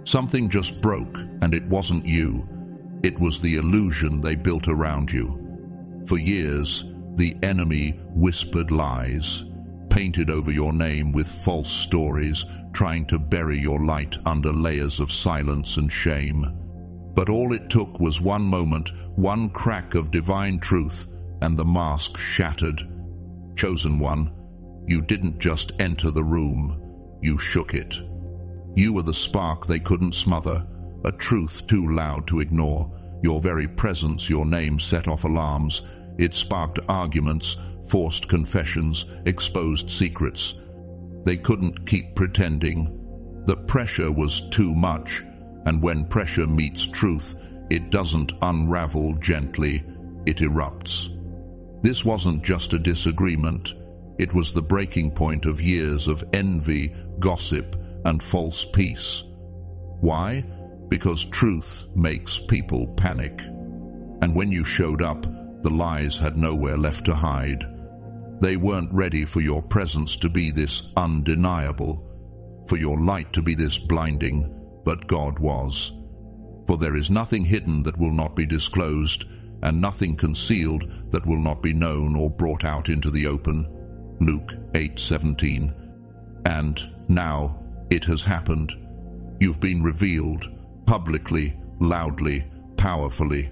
Something just broke, and it wasn't you. It was the illusion they built around you. For years, the enemy whispered lies, painted over your name with false stories, trying to bury your light under layers of silence and shame. But all it took was one moment, one crack of divine truth, and the mask shattered. Chosen one, you didn't just enter the room, you shook it. You were the spark they couldn't smother, a truth too loud to ignore. Your very presence, your name, set off alarms. It sparked arguments, forced confessions, exposed secrets. They couldn't keep pretending. The pressure was too much, and when pressure meets truth, it doesn't unravel gently, it erupts. This wasn't just a disagreement. It was the breaking point of years of envy, gossip, and false peace. Why? Because truth makes people panic. And when you showed up, the lies had nowhere left to hide. They weren't ready for your presence to be this undeniable, for your light to be this blinding, but God was. For there is nothing hidden that will not be disclosed, and nothing concealed that will not be known or brought out into the open. Luke 8:17. And now it has happened. You've been revealed, publicly, loudly, powerfully.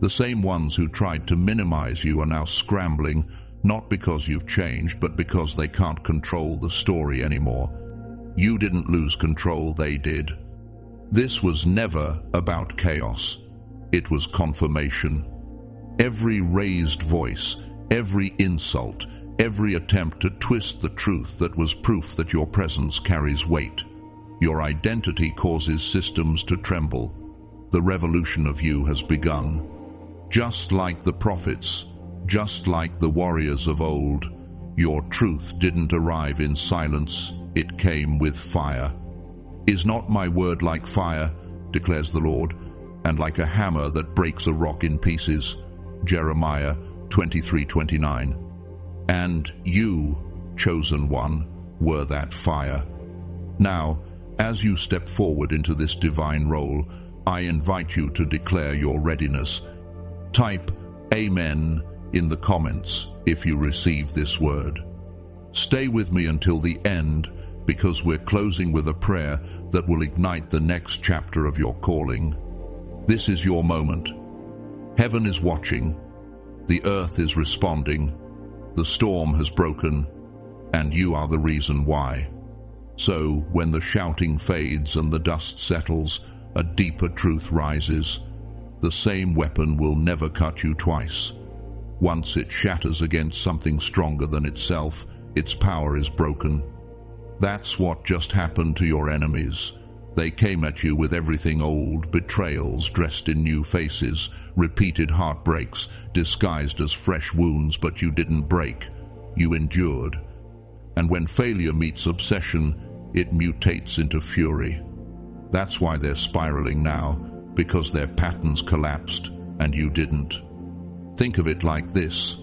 The same ones who tried to minimize you are now scrambling, not because you've changed, but because they can't control the story anymore. You didn't lose control, they did. This was never about chaos. It was confirmation. Every raised voice, every insult, every attempt to twist the truth that was proof that your presence carries weight. Your identity causes systems to tremble. The revolution of you has begun. Just like the prophets, just like the warriors of old, your truth didn't arrive in silence, it came with fire. Is not my word like fire, declares the Lord, and like a hammer that breaks a rock in pieces? Jeremiah 23:29. And you, chosen one, were that fire. Now, as you step forward into this divine role, I invite you to declare your readiness. Type Amen in the comments if you receive this word. Stay with me until the end, because we're closing with a prayer that will ignite the next chapter of your calling. This is your moment. Heaven is watching. The earth is responding. The storm has broken, and you are the reason why. So, when the shouting fades and the dust settles, a deeper truth rises. The same weapon will never cut you twice. Once it shatters against something stronger than itself, its power is broken. That's what just happened to your enemies. They came at you with everything old, betrayals dressed in new faces, repeated heartbreaks disguised as fresh wounds, but you didn't break. You endured. And when failure meets obsession, it mutates into fury. That's why they're spiraling now, because their patterns collapsed and you didn't. Think of it like this.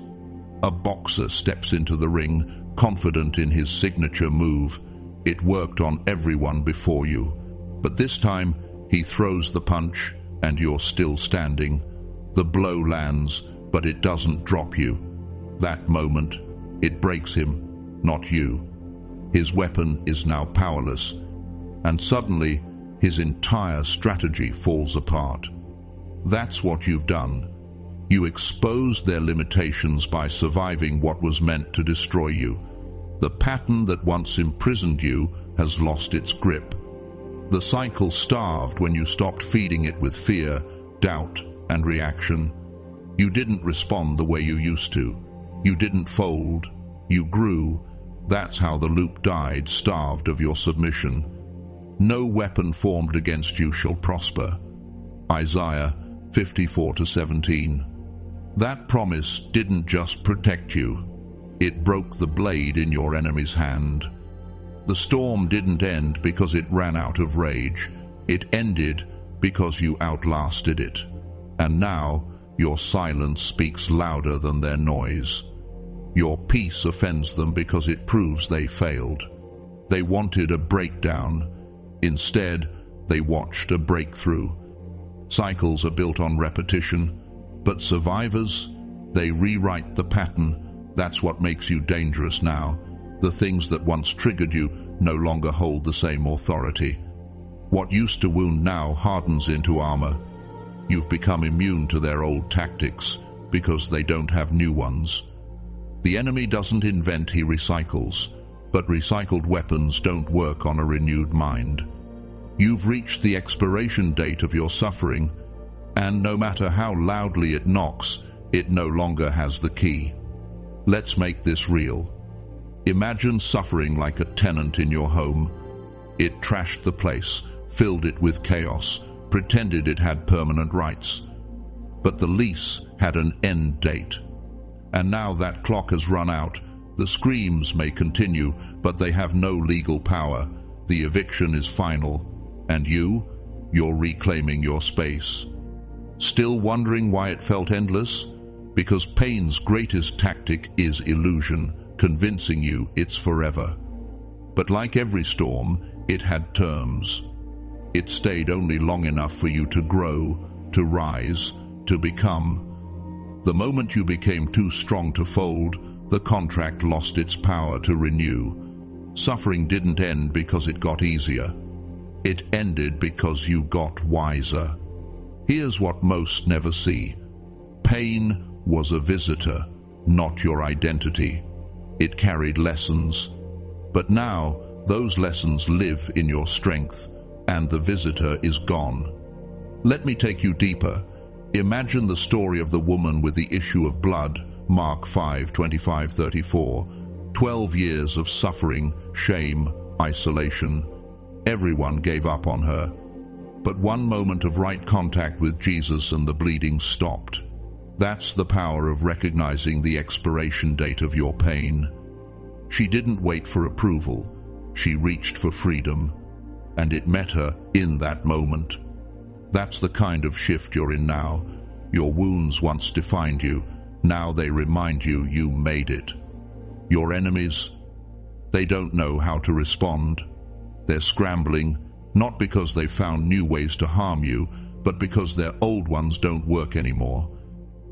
A boxer steps into the ring, confident in his signature move. It worked on everyone before you. But this time, he throws the punch, and you're still standing. The blow lands, but it doesn't drop you. That moment, it breaks him, not you. His weapon is now powerless, and suddenly, his entire strategy falls apart. That's what you've done. You exposed their limitations by surviving what was meant to destroy you. The pattern that once imprisoned you has lost its grip. The cycle starved when you stopped feeding it with fear, doubt, and reaction. You didn't respond the way you used to. You didn't fold. You grew. That's how the loop died, starved of your submission. No weapon formed against you shall prosper. Isaiah 54:17. That promise didn't just protect you. It broke the blade in your enemy's hand. The storm didn't end because it ran out of rage. It ended because you outlasted it. And now your silence speaks louder than their noise. Your peace offends them because it proves they failed. They wanted a breakdown. Instead, they watched a breakthrough. Cycles are built on repetition, but survivors, they rewrite the pattern. That's what makes you dangerous now. The things that once triggered you no longer hold the same authority. What used to wound now hardens into armor. You've become immune to their old tactics because they don't have new ones. The enemy doesn't invent, he recycles, but recycled weapons don't work on a renewed mind. You've reached the expiration date of your suffering, and no matter how loudly it knocks, it no longer has the key. Let's make this real. Imagine suffering like a tenant in your home. It trashed the place, filled it with chaos, pretended it had permanent rights. But the lease had an end date. And now that clock has run out. The screams may continue, but they have no legal power. The eviction is final. And you're reclaiming your space. Still wondering why it felt endless? Because pain's greatest tactic is illusion, convincing you it's forever. But like every storm, it had terms. It stayed only long enough for you to grow, to rise, to become. The moment you became too strong to fold, the contract lost its power to renew. Suffering didn't end because it got easier. It ended because you got wiser. Here's what most never see. Pain was a visitor, not your identity. It carried lessons. But now, those lessons live in your strength, and the visitor is gone. Let me take you deeper. Imagine the story of the woman with the issue of blood, Mark 5:25-34. 12 years of suffering, shame, isolation. Everyone gave up on her. But one moment of right contact with Jesus and the bleeding stopped. That's the power of recognizing the expiration date of your pain. She didn't wait for approval. She reached for freedom. And it met her in that moment. That's the kind of shift you're in now. Your wounds once defined you. Now they remind you you made it. Your enemies, they don't know how to respond. They're scrambling, not because they found new ways to harm you, but because their old ones don't work anymore.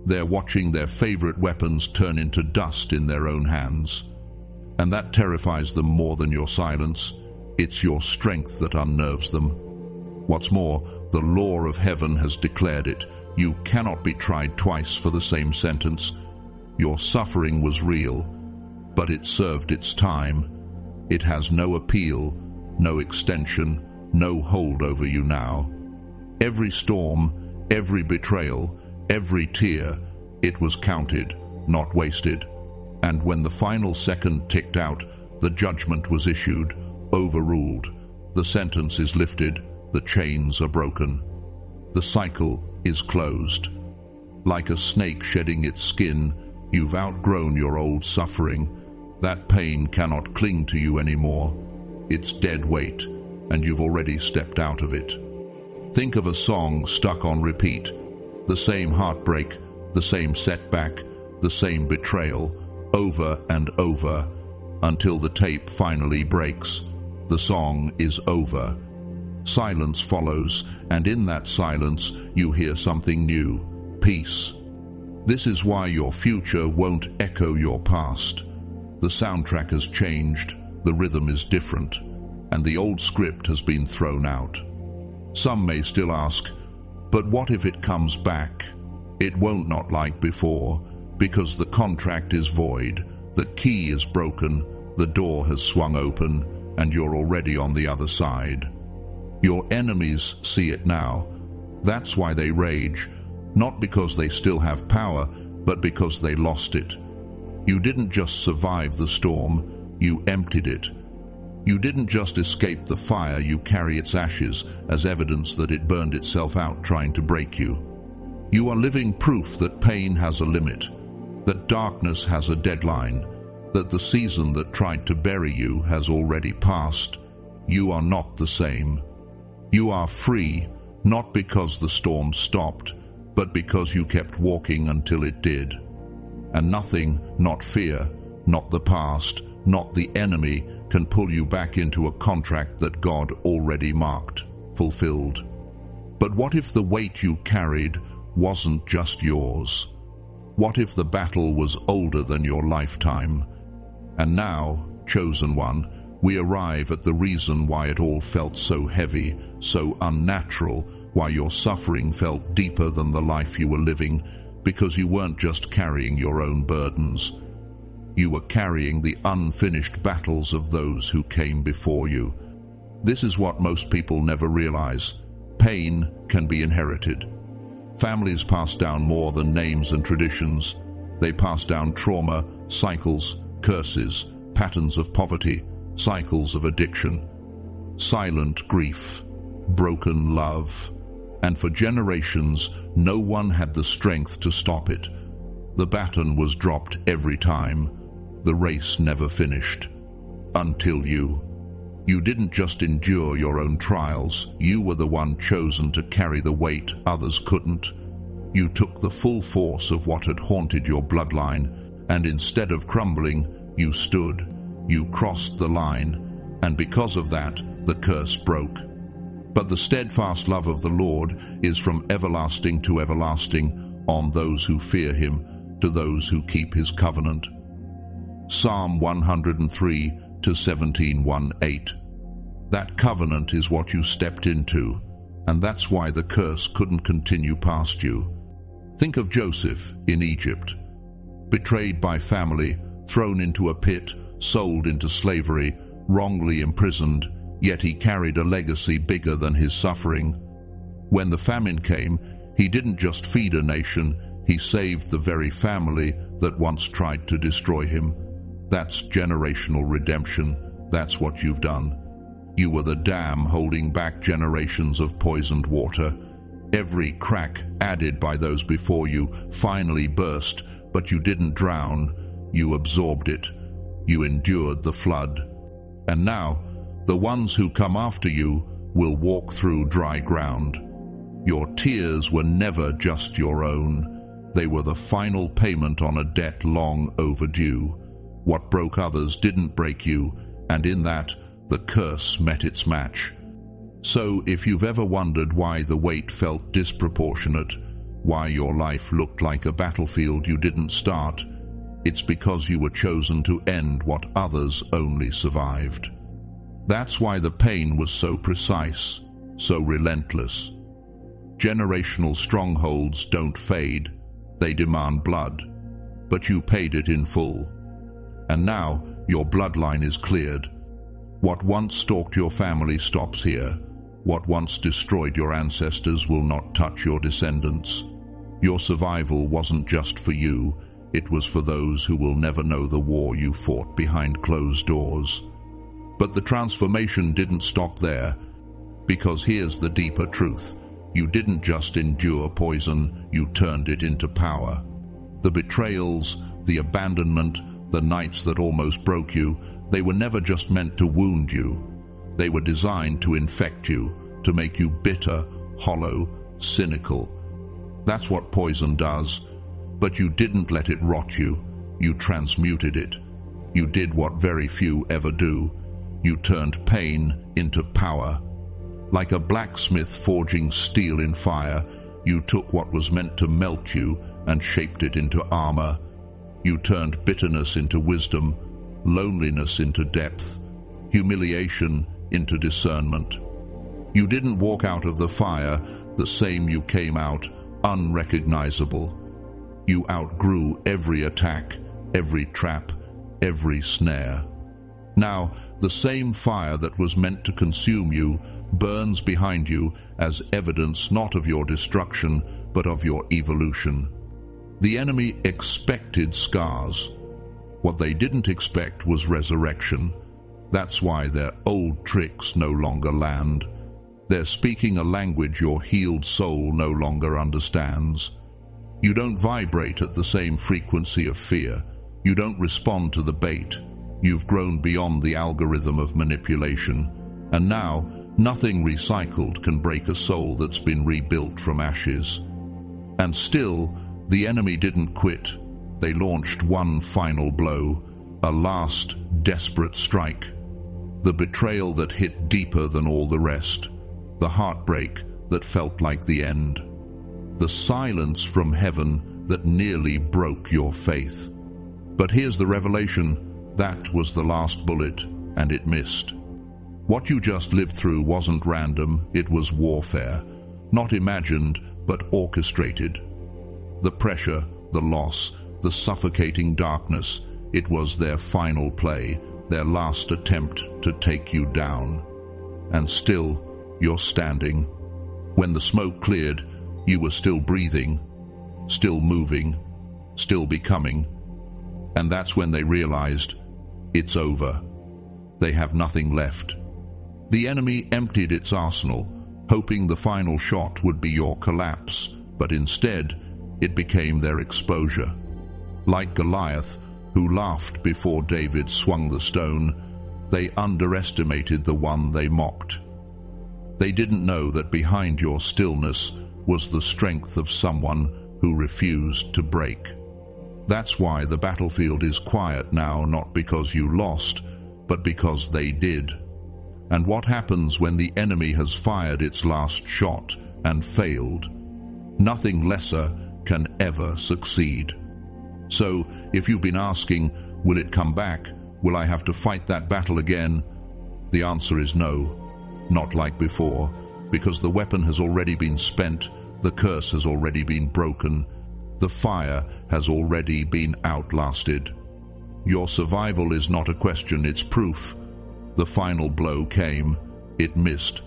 They're watching their favorite weapons turn into dust in their own hands. And that terrifies them more than your silence. It's your strength that unnerves them. What's more, the law of heaven has declared it. You cannot be tried twice for the same sentence. Your suffering was real, but it served its time. It has no appeal, no extension, no hold over you now. Every storm, every betrayal, every tear, it was counted, not wasted. And when the final second ticked out, the judgment was issued, overruled. The sentence is lifted, the chains are broken. The cycle is closed. Like a snake shedding its skin, you've outgrown your old suffering. That pain cannot cling to you anymore. It's dead weight, and you've already stepped out of it. Think of a song stuck on repeat. The same heartbreak, the same setback, the same betrayal, over and over, until the tape finally breaks. The song is over. Silence follows, and in that silence you hear something new, peace. This is why your future won't echo your past. The soundtrack has changed, the rhythm is different, and the old script has been thrown out. Some may still ask, but what if it comes back? It won't, not like before, because the contract is void, the key is broken, the door has swung open, and you're already on the other side. Your enemies see it now. That's why they rage, not because they still have power, but because they lost it. You didn't just survive the storm, you emptied it. You didn't just escape the fire, you carry its ashes as evidence that it burned itself out trying to break you. You are living proof that pain has a limit, that darkness has a deadline, that the season that tried to bury you has already passed. You are not the same. You are free, not because the storm stopped, but because you kept walking until it did. And nothing, not fear, not the past, not the enemy, can pull you back into a contract that God already marked fulfilled. But what if the weight you carried wasn't just yours? What if the battle was older than your lifetime? And now, chosen one, we arrive at the reason why it all felt so heavy, so unnatural, why your suffering felt deeper than the life you were living, because you weren't just carrying your own burdens. You were carrying the unfinished battles of those who came before you. This is what most people never realize. Pain can be inherited. Families pass down more than names and traditions. They pass down trauma, cycles, curses, patterns of poverty, cycles of addiction, silent grief, broken love. And for generations, no one had the strength to stop it. The baton was dropped every time. The race never finished. Until you. You didn't just endure your own trials. You were the one chosen to carry the weight others couldn't. You took the full force of what had haunted your bloodline, and instead of crumbling, you stood. You crossed the line, and because of that, the curse broke. But the steadfast love of the Lord is from everlasting to everlasting on those who fear him, to those who keep his covenant. Psalm 103 to 17:1-8. That covenant is what you stepped into, and that's why the curse couldn't continue past you. Think of Joseph in Egypt, betrayed by family, thrown into a pit, sold into slavery, wrongly imprisoned, yet he carried a legacy bigger than his suffering. When the famine came, he didn't just feed a nation, he saved the very family that once tried to destroy him. That's generational redemption. That's what you've done. You were the dam holding back generations of poisoned water. Every crack added by those before you finally burst, but you didn't drown. You absorbed it. You endured the flood. And now, the ones who come after you will walk through dry ground. Your tears were never just your own. They were the final payment on a debt long overdue. What broke others didn't break you, and in that, the curse met its match. So if you've ever wondered why the weight felt disproportionate, why your life looked like a battlefield you didn't start, it's because you were chosen to end what others only survived. That's why the pain was so precise, so relentless. Generational strongholds don't fade, they demand blood, but you paid it in full. And now your bloodline is cleared. What once stalked your family stops here. What once destroyed your ancestors will not touch your descendants. Your survival wasn't just for you, it was for those who will never know the war you fought behind closed doors. But the transformation didn't stop there, because here's the deeper truth. You didn't just endure poison, you turned it into power. The betrayals, the abandonment, the nights that almost broke you, they were never just meant to wound you. They were designed to infect you, to make you bitter, hollow, cynical. That's what poison does. But you didn't let it rot you. You transmuted it. You did what very few ever do. You turned pain into power. Like a blacksmith forging steel in fire, you took what was meant to melt you and shaped it into armor. You turned bitterness into wisdom, loneliness into depth, humiliation into discernment. You didn't walk out of the fire the same you came out, unrecognizable. You outgrew every attack, every trap, every snare. Now, the same fire that was meant to consume you burns behind you as evidence not of your destruction, but of your evolution. The enemy expected scars. What they didn't expect was resurrection. That's why their old tricks no longer land. They're speaking a language your healed soul no longer understands. You don't vibrate at the same frequency of fear. You don't respond to the bait. You've grown beyond the algorithm of manipulation. And now, nothing recycled can break a soul that's been rebuilt from ashes. And still, the enemy didn't quit. They launched one final blow, a last desperate strike. The betrayal that hit deeper than all the rest. the heartbreak that felt like the end, the silence from heaven that nearly broke your faith. But here's the revelation: that was the last bullet, and it missed. What you just lived through wasn't random, it was warfare, not imagined, but orchestrated. The pressure, the loss, the suffocating darkness, it was their final play, their last attempt to take you down. And still, you're standing. When the smoke cleared, you were still breathing, still moving, still becoming. And that's when they realized, it's over. They have nothing left. The enemy emptied its arsenal, hoping the final shot would be your collapse, but instead, it became their exposure. Like Goliath, who laughed before David swung the stone, they underestimated the one they mocked. They didn't know that behind your stillness was the strength of someone who refused to break. That's why the battlefield is quiet now, not because you lost, but because they did. And what happens when the enemy has fired its last shot and failed? Nothing lesser can ever succeed. So, if you've been asking, will it come back? Will I have to fight that battle again? The answer is no, not like before, because the weapon has already been spent, the curse has already been broken, the fire has already been outlasted. Your survival is not a question, it's proof. The final blow came, it missed,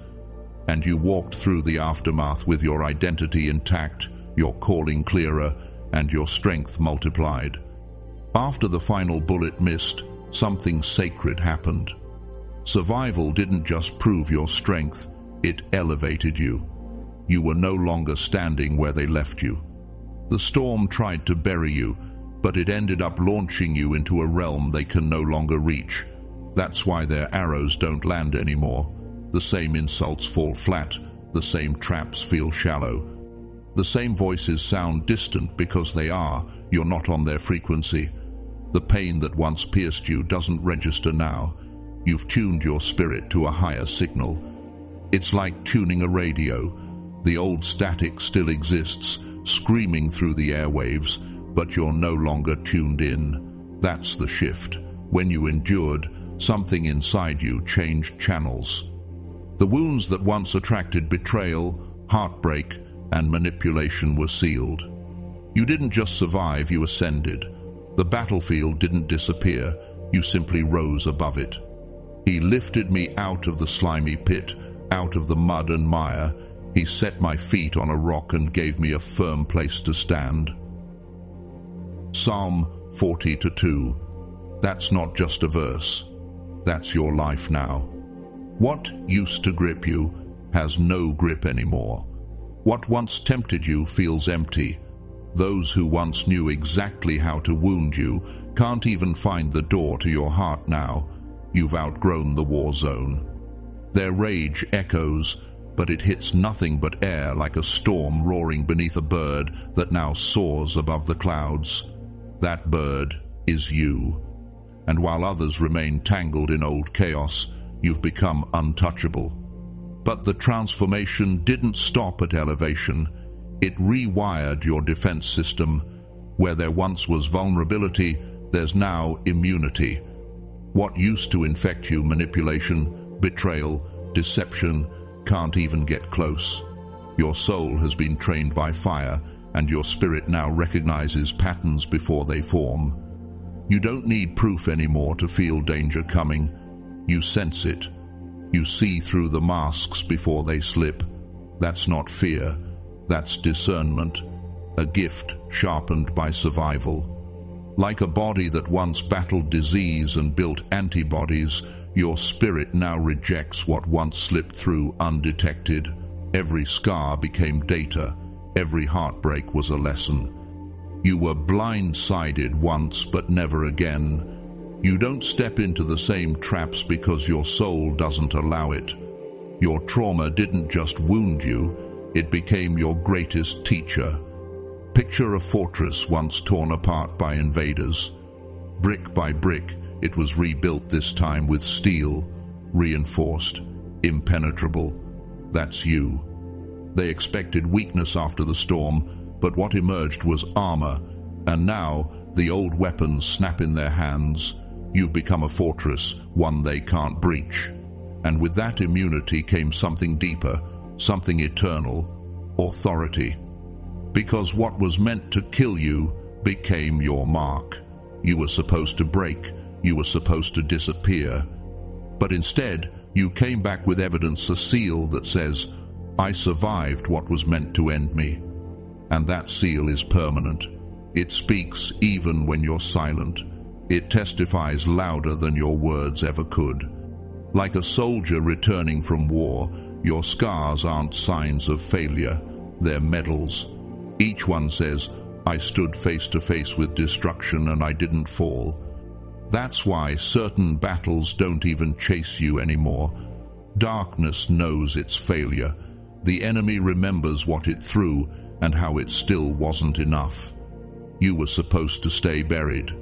and you walked through the aftermath with your identity intact, your calling clearer, and your strength multiplied. After the final bullet missed, something sacred happened. Survival didn't just prove your strength, it elevated you. You were no longer standing where they left you. The storm tried to bury you, but it ended up launching you into a realm they can no longer reach. That's why their arrows don't land anymore. The same insults fall flat, the same traps feel shallow. The same voices sound distant because they are. You're not on their frequency. The pain that once pierced you doesn't register now. You've tuned your spirit to a higher signal. It's like tuning a radio. The old static still exists, screaming through the airwaves, but you're no longer tuned in. That's the shift. When you endured, something inside you changed channels. The wounds that once attracted betrayal, heartbreak, and manipulation were sealed. You didn't just survive, you ascended. The battlefield didn't disappear, you simply rose above it. He lifted me out of the slimy pit, out of the mud and mire. He set my feet on a rock and gave me a firm place to stand. Psalm 40:2. That's not just a verse. That's your life now. What used to grip you has no grip anymore. What once tempted you feels empty. Those who once knew exactly how to wound you can't even find the door to your heart now. You've outgrown the war zone. Their rage echoes, but it hits nothing but air, like a storm roaring beneath a bird that now soars above the clouds. That bird is you. And while others remain tangled in old chaos, you've become untouchable. But the transformation didn't stop at elevation. It rewired your defense system. Where there once was vulnerability, there's now immunity. What used to infect you, manipulation, betrayal, deception, can't even get close. Your soul has been trained by fire, and your spirit now recognizes patterns before they form. You don't need proof anymore to feel danger coming. You sense it. You see through the masks before they slip. That's not fear. That's discernment, a gift sharpened by survival. Like a body that once battled disease and built antibodies, your spirit now rejects what once slipped through undetected. Every scar became data. Every heartbreak was a lesson. You were blindsided once, but never again. You don't step into the same traps because your soul doesn't allow it. Your trauma didn't just wound you, it became your greatest teacher. Picture a fortress once torn apart by invaders. Brick by brick, it was rebuilt, this time with steel, reinforced, impenetrable. That's you. They expected weakness after the storm, but what emerged was armor, and now the old weapons snap in their hands. You've become a fortress, one they can't breach. And with that immunity came something deeper, something eternal: authority. Because what was meant to kill you became your mark. You were supposed to break, you were supposed to disappear. But instead, you came back with evidence, a seal that says, "I survived what was meant to end me." And that seal is permanent. It speaks even when you're silent. It testifies louder than your words ever could. Like a soldier returning from war, your scars aren't signs of failure, they're medals. Each one says, "I stood face to face with destruction and I didn't fall." That's why certain battles don't even chase you anymore. Darkness knows its failure. The enemy remembers what it threw and how it still wasn't enough. You were supposed to stay buried,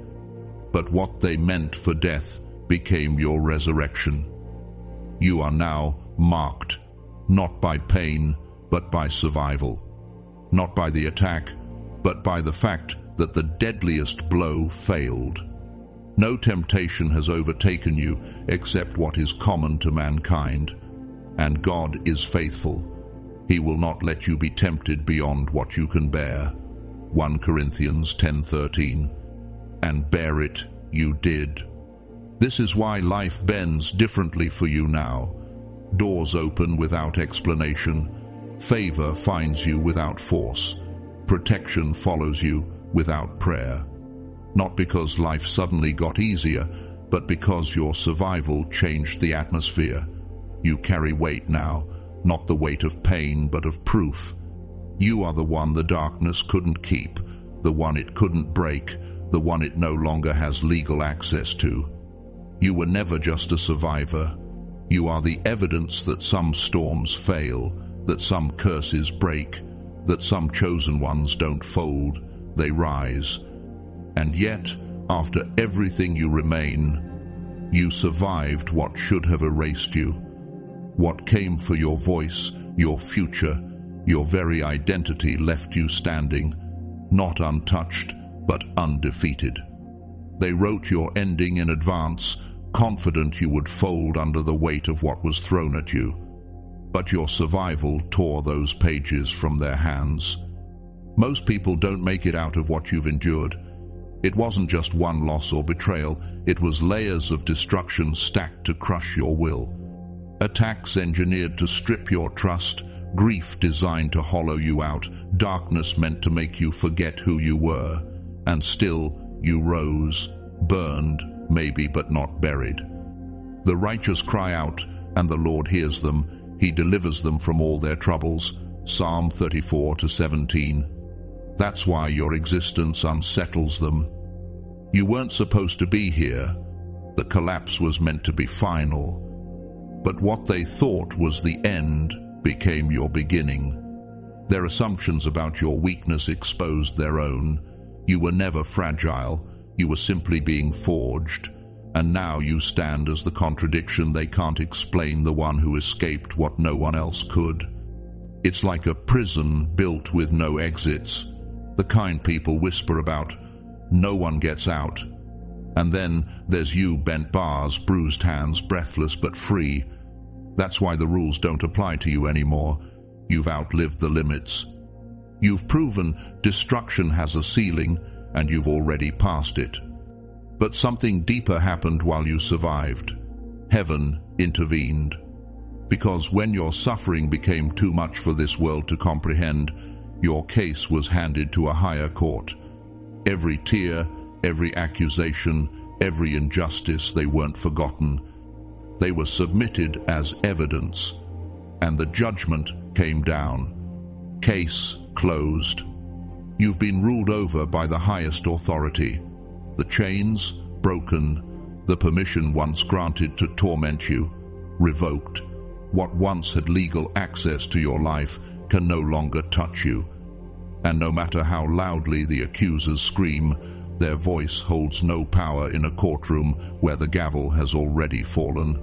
but what they meant for death became your resurrection. You are now marked, not by pain, but by survival. Not by the attack, but by the fact that the deadliest blow failed. No temptation has overtaken you except what is common to mankind, and God is faithful. He will not let you be tempted beyond what you can bear. 1 Corinthians 10:13. And bear it you did. This is why life bends differently for you now. Doors open without explanation. Favor finds you without force. Protection follows you without prayer. Not because life suddenly got easier, but because your survival changed the atmosphere. You carry weight now, not the weight of pain, but of proof. You are the one the darkness couldn't keep, the one it couldn't break, the one it no longer has legal access to. You were never just a survivor. You are the evidence that some storms fail, that some curses break, that some chosen ones don't fold, they rise. And yet, after everything you remain, you survived what should have erased you. What came for your voice, your future, your very identity left you standing, not untouched, but undefeated. They wrote your ending in advance, confident you would fold under the weight of what was thrown at you. But your survival tore those pages from their hands. Most people don't make it out of what you've endured. It wasn't just one loss or betrayal, it was layers of destruction stacked to crush your will. Attacks engineered to strip your trust, grief designed to hollow you out, darkness meant to make you forget who you were. And still, you rose, burned, maybe, but not buried. The righteous cry out, and the Lord hears them. He delivers them from all their troubles. Psalm 34:17. That's why your existence unsettles them. You weren't supposed to be here. The collapse was meant to be final. But what they thought was the end became your beginning. Their assumptions about your weakness exposed their own. You were never fragile. You were simply being forged. And now you stand as the contradiction they can't explain, the one who escaped what no one else could. It's like a prison built with no exits. The kind people whisper about, no one gets out. And then there's you, bent bars, bruised hands, breathless but free. That's why the rules don't apply to you anymore. You've outlived the limits. You've proven destruction has a ceiling, and you've already passed it. But something deeper happened while you survived. Heaven intervened. Because when your suffering became too much for this world to comprehend, your case was handed to a higher court. Every tear, every accusation, every injustice, they weren't forgotten. They were submitted as evidence, and the judgment came down. Case closed. You've been ruled over by the highest authority. The chains broken, the permission once granted to torment you revoked. What once had legal access to your life can no longer touch you. And no matter how loudly the accusers scream, their voice holds no power in a courtroom where the gavel has already fallen.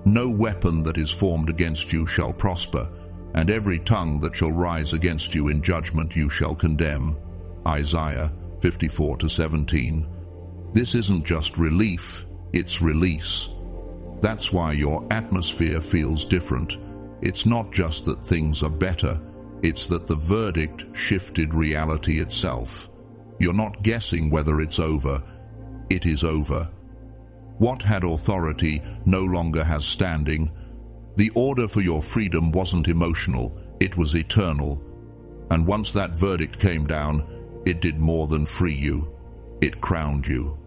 No weapon that is formed against you shall prosper, and every tongue that shall rise against you in judgment you shall condemn. Isaiah 54:17. This isn't just relief, it's release. That's why your atmosphere feels different. It's not just that things are better, it's that the verdict shifted reality itself. You're not guessing whether it's over, it is over. What had authority no longer has standing. The order for your freedom wasn't emotional, it was eternal. And once that verdict came down, it did more than free you, it crowned you.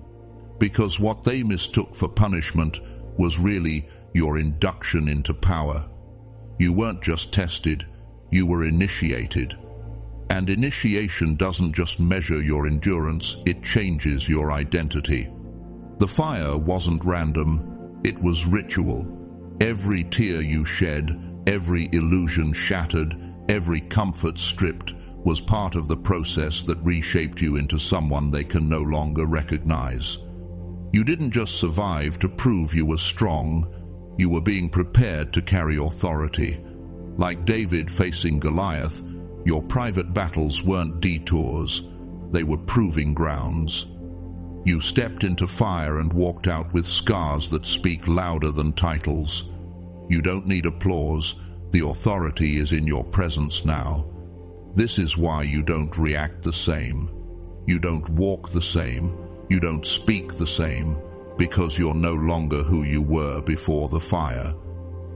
Because what they mistook for punishment was really your induction into power. You weren't just tested, you were initiated. And initiation doesn't just measure your endurance, it changes your identity. The fire wasn't random, it was ritual. Every tear you shed, every illusion shattered, every comfort stripped was part of the process that reshaped you into someone they can no longer recognize. You didn't just survive to prove you were strong, you were being prepared to carry authority. Like David facing Goliath, your private battles weren't detours, they were proving grounds. You stepped into fire and walked out with scars that speak louder than titles. You don't need applause, the authority is in your presence now. This is why you don't react the same. You don't walk the same. You don't speak the same, because you're no longer who you were before the fire.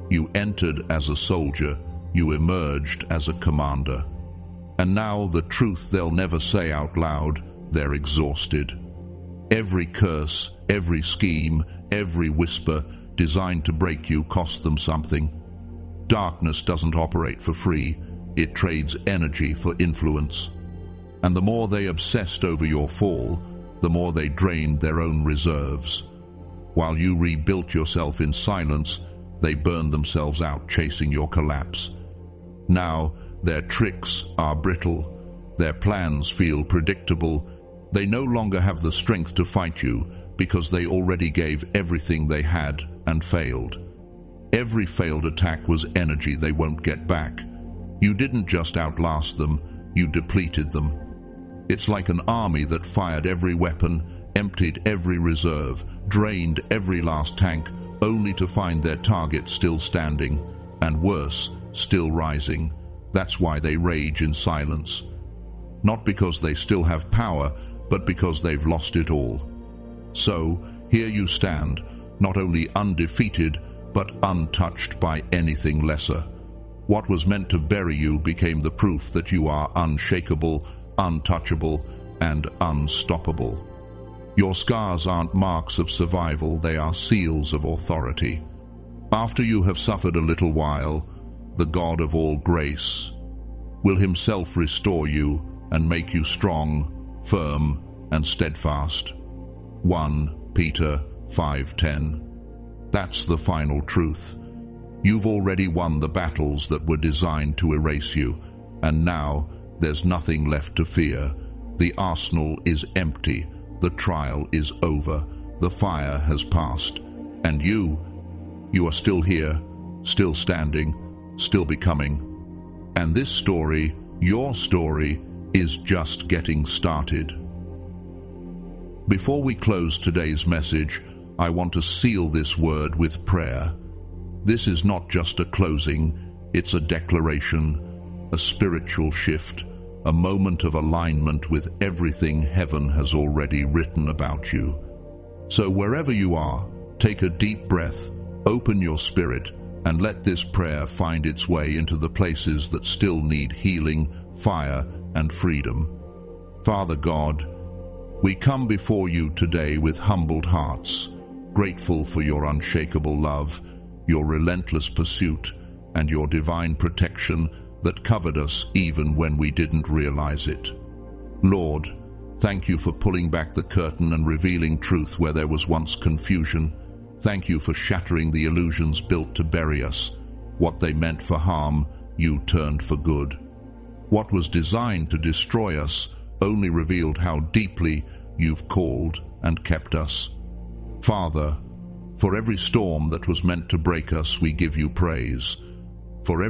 You entered as a soldier, you emerged as a commander. And now the truth they'll never say out loud, they're exhausted. Every curse, every scheme, every whisper designed to break you cost them something. Darkness doesn't operate for free, it trades energy for influence. And the more they obsessed over your fall, the more they drained their own reserves. While you rebuilt yourself in silence, they burned themselves out chasing your collapse. Now, their tricks are brittle, their plans feel predictable. They no longer have the strength to fight you because they already gave everything they had and failed. Every failed attack was energy they won't get back. You didn't just outlast them, you depleted them. It's like an army that fired every weapon, emptied every reserve, drained every last tank, only to find their target still standing, and worse, still rising. That's why they rage in silence. Not because they still have power, but because they've lost it all. So, here you stand, not only undefeated, but untouched by anything lesser. What was meant to bury you became the proof that you are unshakable, untouchable, and unstoppable. Your scars aren't marks of survival, they are seals of authority. After you have suffered a little while, the God of all grace will himself restore you and make you strong, firm, and steadfast. 1 Peter 5:10. That's the final truth. You've already won the battles that were designed to erase you, and now there's nothing left to fear. The arsenal is empty, the trial is over, the fire has passed, and you are still here, still standing, still becoming. And this story, your story, is just getting started. Before we close today's message, I want to seal this word with prayer. This is not just a closing, it's a declaration, a spiritual shift, a moment of alignment with everything heaven has already written about you. So wherever you are, take a deep breath, open your spirit, and let this prayer find its way into the places that still need healing, fire, and freedom. Father God, we come before you today with humbled hearts, grateful for your unshakable love, your relentless pursuit, and your divine protection that covered us even when we didn't realize it. Lord, thank you for pulling back the curtain and revealing truth where there was once confusion. Thank you for shattering the illusions built to bury us. What they meant for harm, you turned for good. What was designed to destroy us only revealed how deeply you've called and kept us. Father, For every storm that was meant to break us, we give you praise. For every